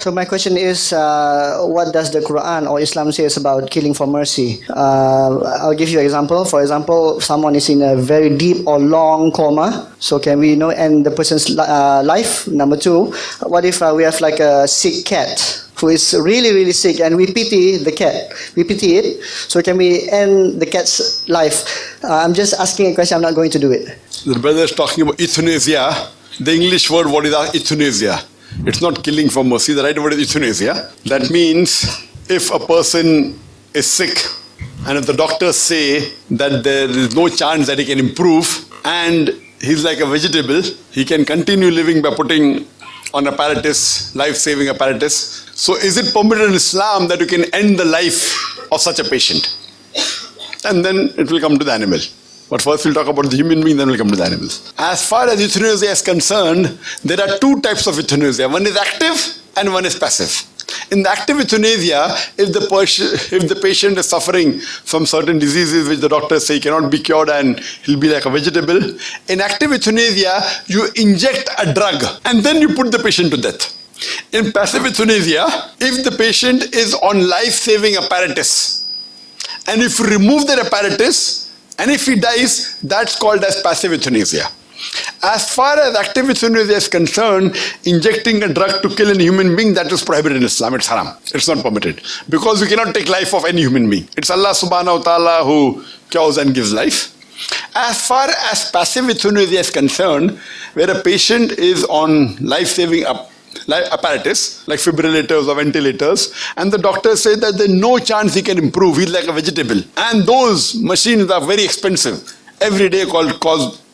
So my question is, what does the Quran or Islam says about killing for mercy? I'll give you an example. For example, someone is in a very deep or long coma. So can we end the person's life? Number two, what if we have like a sick cat who is really, really sick and we pity the cat? We pity it. So can we end the cat's life? I'm just asking a question. I'm not going to do it. The brother is talking about euthanasia. The English word, what is euthanasia? It's not killing for mercy. The right word is euthanasia. That means if a person is sick and if the doctors say that there is no chance that he can improve and he's like a vegetable, he can continue living by putting on apparatus, life-saving apparatus. So is it permitted in Islam that you can end the life of such a patient? And then it will come to the animal. But first we'll talk about the human being, then we'll come to the animals. As far as euthanasia is concerned, there are two types of euthanasia. One is active and one is passive. In the active euthanasia, if the patient is suffering from certain diseases which the doctors say cannot be cured and he'll be like a vegetable, in active euthanasia, you inject a drug and then you put the patient to death. In passive euthanasia, if the patient is on life-saving apparatus and if you remove that apparatus, and if he dies, that's called as passive euthanasia. As far as active euthanasia is concerned, injecting a drug to kill a human being, that is prohibited in Islam. It's haram. It's not permitted. Because you cannot take life of any human being. It's Allah subhanahu wa ta'ala who cures and gives life. As far as passive euthanasia is concerned, where a patient is on life-saving apparatus, like fibrillators or ventilators, and the doctors say that there's no chance he can improve, he's like a vegetable. And those machines are very expensive. Every day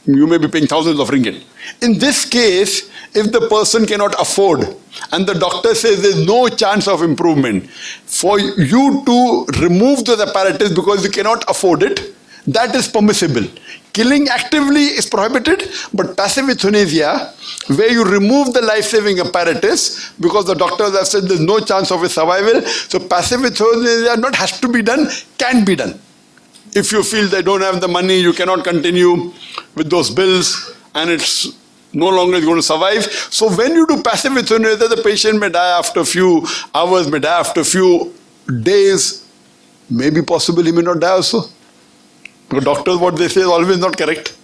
you may be paying thousands of ringgit. In this case, if the person cannot afford, and the doctor says there's no chance of improvement, for you to remove those apparatus because you cannot afford it, that is permissible. Killing actively is prohibited, but passive euthanasia, where you remove the life-saving apparatus, because the doctors have said there's no chance of his survival, so passive euthanasia not has to be done, can be done. If you feel they don't have the money, you cannot continue with those bills, and it's no longer going to survive. So when you do passive euthanasia, the patient may die after a few hours, may die after a few days, maybe possible he may not die also. Because doctors, what they say is always not correct.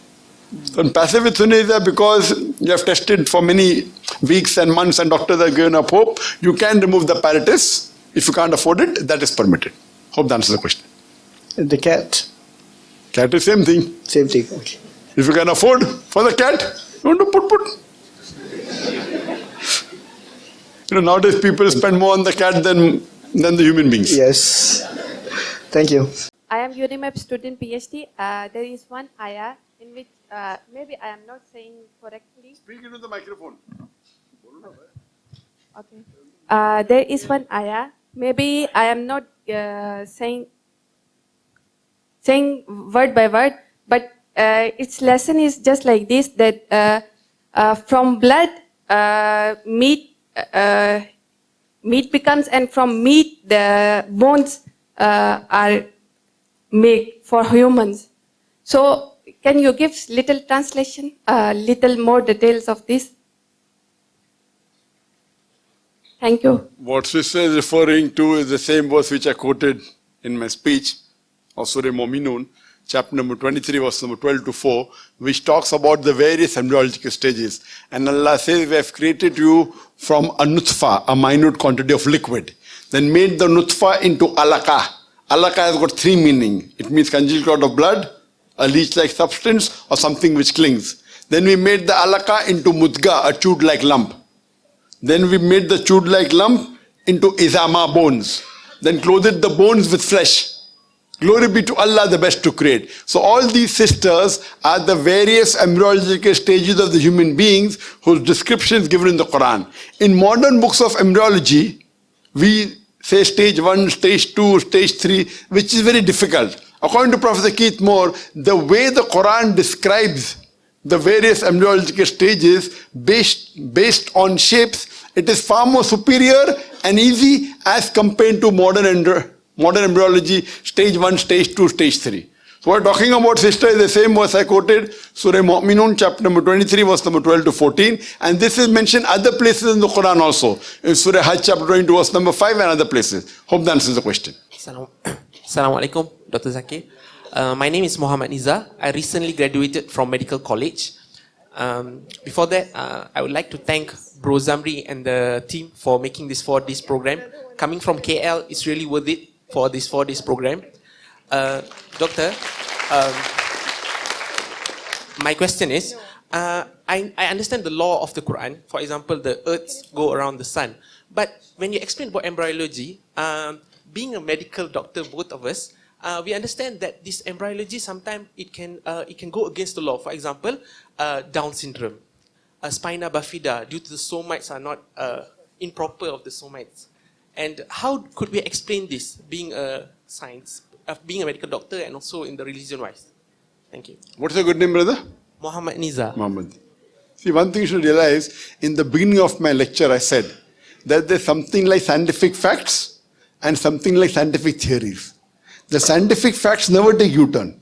So in passive euthanasia, because you have tested for many weeks and months and doctors have given up hope, you can remove the apparatus. If you can't afford it, that is permitted. Hope that answers the question. The cat? Cat is same thing. Same thing, okay. If you can afford for the cat, you want to put. Nowadays people spend more on the cat than the human beings. Yes. Thank you. I am UNIMEP student PhD. There is one ayah in which, maybe I am not saying correctly. Speak into the microphone. Okay. There is one ayah. Maybe I am not saying word by word, but its lesson is just like this, that from blood, meat becomes, and from meat, the bones are made for humans. So can you give little translation, little more details of this? Thank you. What sister is referring to is the same verse which I quoted in my speech of Surah Mu'minun, chapter number 23, verse number 12 to 4, which talks about the various embryological stages. And Allah says, we have created you from a nutfa, a minute quantity of liquid, then made the nutfa into alaqa. Alaqa has got three meanings. It means congealed clot of blood, a leech-like substance, or something which clings. Then we made the alaqa into mudga, a chewed-like lump. Then we made the chewed-like lump into izama, bones. Then clothed the bones with flesh. Glory be to Allah, the best to create. So all these sisters are the various embryological stages of the human beings whose description is given in the Quran. In modern books of embryology, we say stage 1, stage 2, stage 3, which is very difficult. According to Professor Keith Moore, the way the Quran describes the various embryological stages based on shapes, it is far more superior and easy as compared to modern embryology, stage 1, stage 2, stage 3. So we're talking about sister is the same verse I quoted, Surah Mu'minun, chapter number 23, verse number 12 to 14. And this is mentioned other places in the Quran also. In Surah Hajj, chapter 22, verse number 5 and other places. Hope that answers the question. Assalamu alaikum, Dr. Zakir. My name is Muhammad Niza. I recently graduated from medical college. Before that, I would like to thank Bro Zamri and the team for making this 4 days program. Coming from KL, it's really worth it for this 4 days program. Doctor, my question is, I understand the law of the Quran. For example, the earths go around the sun. But when you explain about embryology, being a medical doctor, both of us, we understand that this embryology sometimes it can go against the law. For example, Down syndrome, spina bifida, due to the somites are not improper of the somites. And how could we explain this, being a science, being a medical doctor, and also in the religion-wise? Thank you. What's your good name, brother? Muhammad Niza. Muhammad. See, one thing you should realize, in the beginning of my lecture, I said that there's something like scientific facts and something like scientific theories. The scientific facts never take U-turn.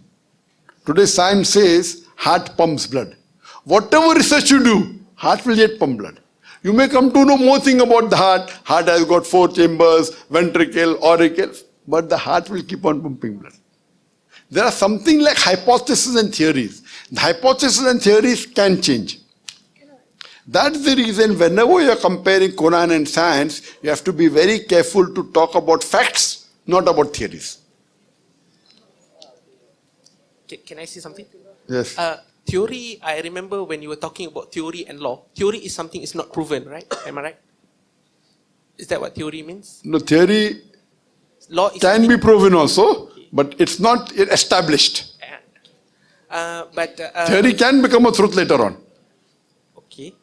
Today, science says heart pumps blood. Whatever research you do, heart will yet pump blood. You may come to know more thing about the heart. Heart has got 4 chambers, ventricle, auricle, but the heart will keep on pumping blood. There are something like hypotheses and theories. The hypotheses and theories can change. That's the reason whenever you are comparing Quran and science, you have to be very careful to talk about facts, not about theories. Can I say something? Yes. Theory, I remember when you were talking about theory and law. Theory is something is not proven, right? Am I right? Is that what theory means? No, theory Law is can be proven also, but it's not established. Theory can become a truth later on. Okay.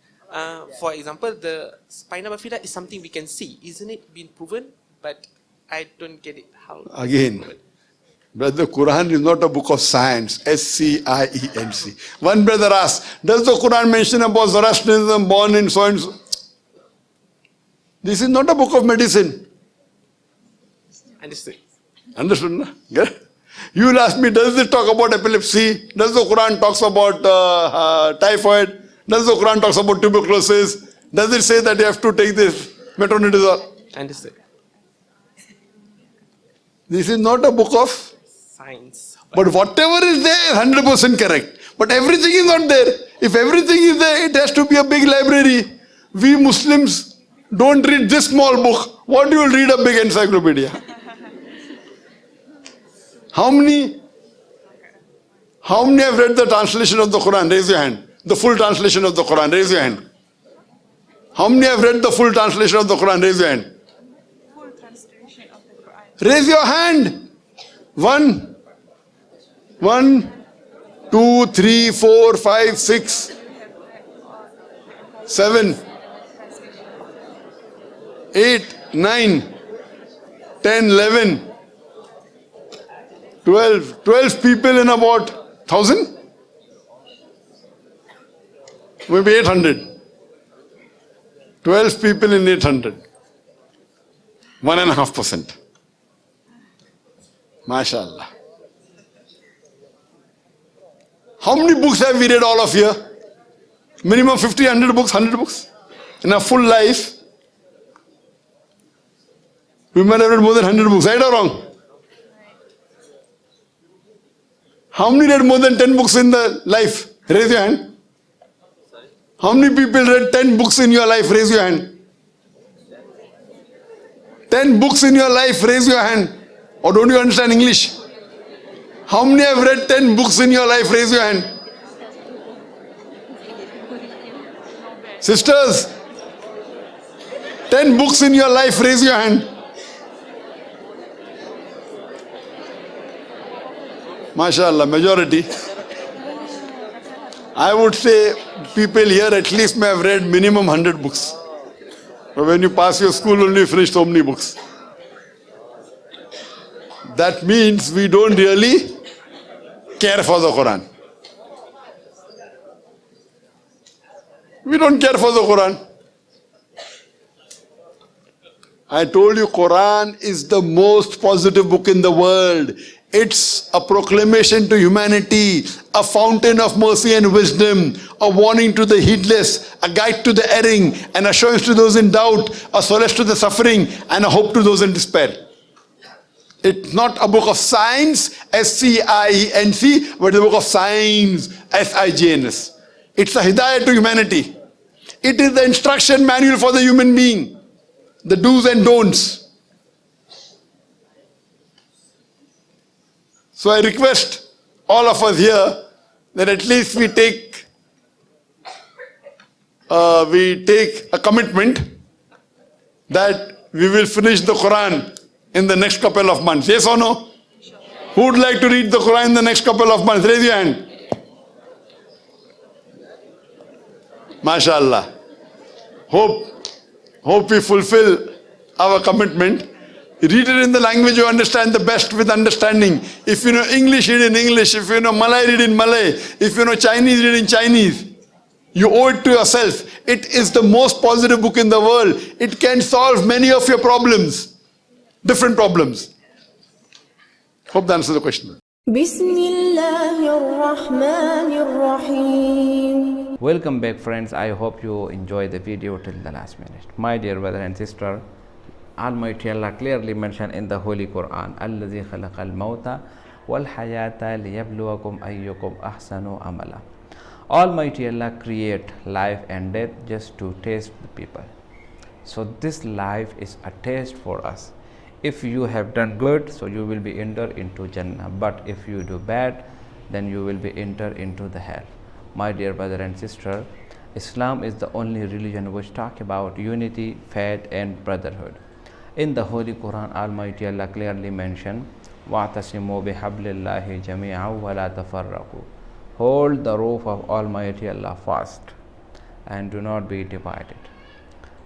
For example, the spina bifida is something we can see. Isn't it been proven? But I don't get it. How? Again, brother, Quran is not a book of science. S-C-I-E-N-C. One brother asked, does the Quran mention about Zoroastrianism born in so and so? This is not a book of medicine. Understood. Understood, no? Yeah? You will ask me, does it talk about epilepsy? Does the Quran talks about typhoid? Does the Quran talks about tuberculosis? Does it say that you have to take this metronidazole? Understood. This is not a book of Science. but whatever is there is 100% correct. But everything is not there. If everything is there, it has to be a big library. We Muslims don't read this small book. What you will read a big encyclopedia? How many have read the translation of the Quran? Raise your hand. The full translation of the Quran. Raise your hand. How many have read the full translation of the Quran? Raise your hand. Full translation of the Quran. Raise your hand. 1, 2, 3, 4, 5, 6, 7, 8, 9, 10, 11, 12 people in about 1,000? Maybe 800. 12 people in 800. 1.5%. MashaAllah. How many books have we read all of you? Minimum 50, 100 books, 100 books? In a full life, we might have read more than 100 books, right or wrong? How many read more than 10 books in the life? Raise your hand. How many people read 10 books in your life? Raise your hand. 10 books in your life, raise your hand. Or don't you understand English? How many have read 10 books in your life? Raise your hand. Sisters, 10 books in your life, raise your hand. MashaAllah, majority. I would say people here at least may have read minimum 100 books. But when you pass your school, only finish so many books. That means we don't really care for the Quran. We don't care for the Quran. I told you Quran is the most positive book in the world. It's a proclamation to humanity, a fountain of mercy and wisdom, a warning to the heedless, a guide to the erring, an assurance to those in doubt, a solace to the suffering, and a hope to those in despair. It's not a book of science, S-C-I-E-N-C, but the book of signs, S-I-G-N-S. It's a hidayah to humanity. It is the instruction manual for the human being, the do's and don'ts. So I request all of us here that at least we take a commitment that we will finish the Quran in the next couple of months. Yes or no? Who would like to read the Quran in the next couple of months? Raise your hand. MashaAllah. Hope we fulfill our commitment. Read it in the language you understand the best with understanding. If you know English, read in English. If you know Malay, read in Malay. If you know Chinese, read in Chinese. You owe it to yourself. It is the most positive book in the world. It can solve many of your problems. Different problems. Hope that answers the question. Welcome back, friends. I hope you enjoy the video till the last minute. My dear brother and sister, Almighty Allah clearly mentioned in the Holy Quran, الَّذِي خَلَقَ الْمَوْتَ وَالْحَيَاةَ لِيَبْلُوَكُمْ أَيُّكُمْ أَحْسَنُ عَمَلًا. Almighty Allah create life and death just to test the people. So this life is a test for us. If you have done good, so you will be entered into Jannah. But if you do bad, then you will be entered into the hell. My dear brother and sister, Islam is the only religion which talk about unity, faith and brotherhood. In the Holy Quran, Almighty Allah clearly mentioned, وَاعْتَصِمُوا بِحَبْلِ اللَّهِ جَمِيعًا وَلَا تَفَرَّقُوا. Hold the rope of Almighty Allah fast and do not be divided.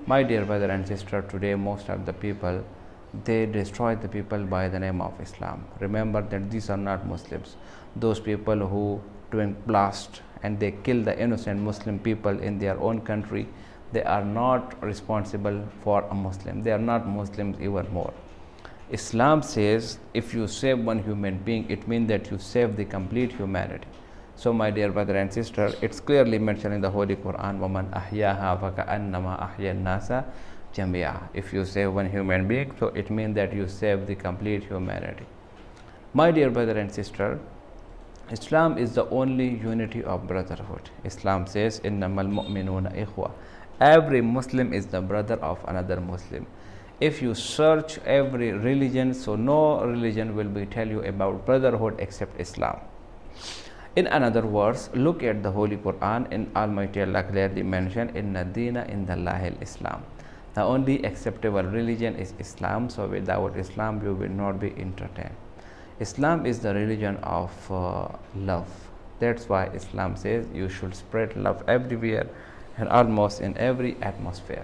My dear brother and sister, today most of the people, they destroy the people by the name of Islam. Remember that these are not Muslims. Those people who doing blast and they kill the innocent Muslim people in their own country, they are not responsible for a Muslim. They are not Muslims even more. Islam says if you save one human being, it means that you save the complete humanity. So my dear brother and sister, it's clearly mentioned in the Holy Quran, وَمَنْ أَحْيَاهَا فَكَأَنَّمَا أَحْيَا النَّاسَ جَمِيعًا. If you save one human being, so it means that you save the complete humanity. My dear brother and sister, Islam is the only unity of brotherhood. Islam says, إِنَّمَا الْمُؤْمِنُونَ إِخْوَةً. Every Muslim is the brother of another Muslim. If you search every religion, so no religion will be tell you about brotherhood except Islam. In other words, look at the Holy Quran, and Almighty Allah clearly mentioned, Inna Deena Indallahi Islam. The only acceptable religion is Islam, so without Islam you will not be entertained. Islam is the religion of love. That's why Islam says you should spread love everywhere and almost in every atmosphere.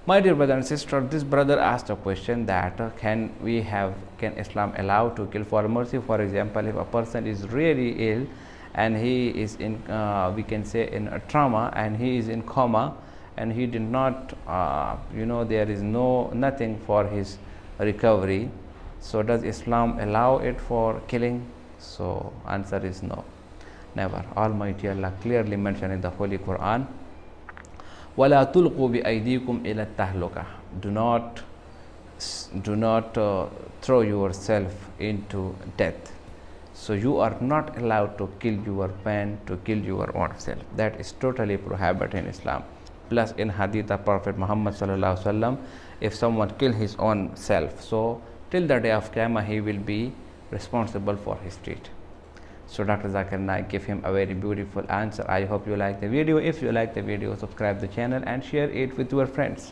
My dear brother and sister, this brother asked a question that can Islam allow to kill for mercy? For example, if a person is really ill and he is in we can say in a trauma and he is in coma and he did not there is nothing for his recovery, so does Islam allow it for killing? So answer is no, never. Almighty Allah clearly mentioned in the Holy Quran, وَلَا تُلْقُوا بِأَيْدِيكُمْ إِلَى التَّهْلُكَةِ. Do not throw yourself into death. So you are not allowed to kill your parent, to kill your own self. That is totally prohibited in Islam. Plus in Hadith of Prophet Muhammad sallallahu alaihi wasallam, if someone kill his own self, so till the day of Qiyamah he will be responsible for his deed. So Dr. Zakir Naik gave him a very beautiful answer. I hope you like the video. If you like the video, subscribe the channel and share it with your friends.